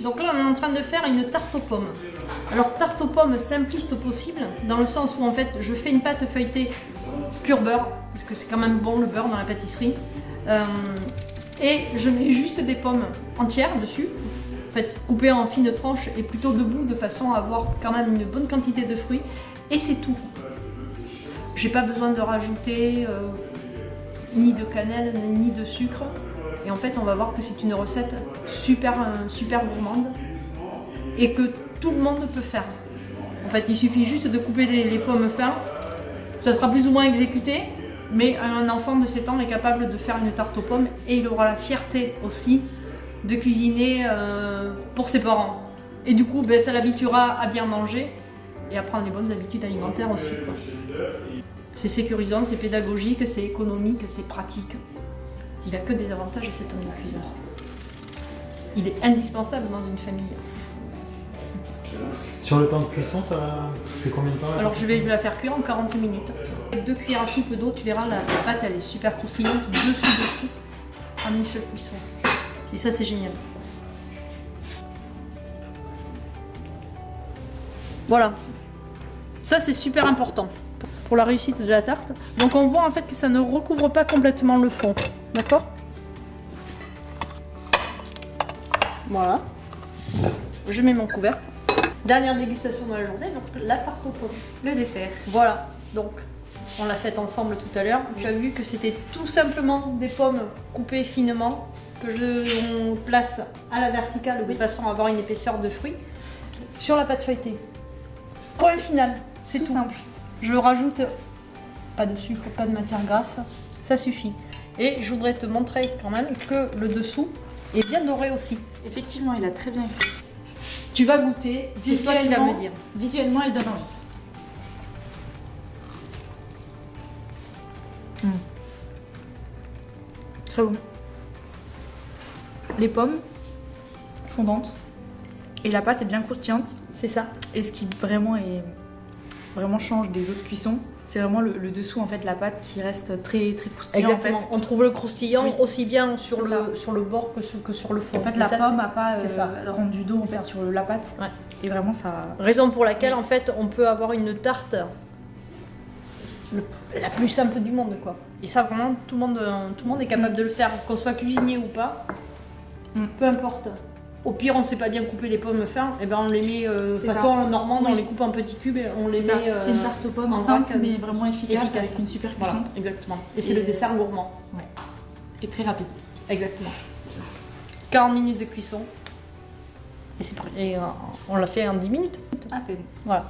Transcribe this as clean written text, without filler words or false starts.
Donc là, on est en train de faire une tarte aux pommes. Alors, tarte aux pommes simpliste au possible, dans le sens où en fait, je fais une pâte feuilletée pur beurre, parce que c'est quand même bon le beurre dans la pâtisserie. Et je mets juste des pommes entières dessus, en fait, coupées en fines tranches et plutôt debout, de façon à avoir quand même une bonne quantité de fruits. Et c'est tout. J'ai pas besoin de rajouter ni de cannelle, ni de sucre. Et en fait, on va voir que c'est une recette super gourmande et que tout le monde peut faire. En fait, il suffit juste de couper les pommes fin. Ça sera plus ou moins exécuté, mais un enfant de 7 ans est capable de faire une tarte aux pommes et il aura la fierté aussi de cuisiner pour ses parents. Et du coup, ben, ça l'habituera à bien manger et à prendre les bonnes habitudes alimentaires aussi, quoi. C'est sécurisant, c'est pédagogique, c'est économique, c'est pratique. Il n'a que des avantages cet homme de cuiseur. Il est indispensable dans une famille. Sur le temps de cuisson, c'est combien de temps? Alors je vais la faire cuire en 40 minutes. Avec 2 cuillères à soupe d'eau, tu verras la pâte elle est super croustillante, dessous, en une seule cuisson. Et ça c'est génial. Voilà. Ça c'est super important pour la réussite de la tarte. Donc on voit en fait que ça ne recouvre pas complètement le fond. D'accord? Voilà. Je mets mon couvercle. Dernière dégustation de la journée, donc la tarte aux pommes. Le dessert. Voilà, donc on l'a faite ensemble tout à l'heure. Tu as vu que c'était tout simplement des pommes coupées finement, que on place à la verticale de façon à avoir une épaisseur de fruits sur la pâte feuilletée. Point final, c'est tout simple. Je rajoute pas de sucre, pas de matière grasse, ça suffit. Et je voudrais te montrer quand même que le dessous est bien doré aussi. Effectivement, il a très bien cuit. Tu vas goûter, c'est toi qui vas me dire. Visuellement, il donne envie. Très bon. Les pommes fondantes et la pâte est bien croustillante. C'est ça. Et ce qui vraiment change des autres cuissons, c'est vraiment le dessous en fait, la pâte qui reste très croustillant. Exactement. En fait. On trouve le croustillant aussi bien sur le bord que sur le fond. En fait, la pomme n'a pas rendu d'eau en fait sur la pâte. Ouais. Et vraiment ça. Raison pour laquelle en fait on peut avoir une tarte la plus simple du monde, quoi. Et ça vraiment tout le monde est capable de le faire, qu'on soit cuisinier ou pas. Peu importe. Au pire, on sait pas bien couper les pommes fin, et ben on les met de façon normande, on les coupe en petits cubes et on les met. C'est une tarte aux pommes simple mais vraiment efficace avec une super cuisson. Voilà, exactement. Et c'est le dessert gourmand. Ouais. Et très rapide. Exactement. 40 minutes de cuisson. Et c'est on l'a fait en 10 minutes. À peine. Voilà.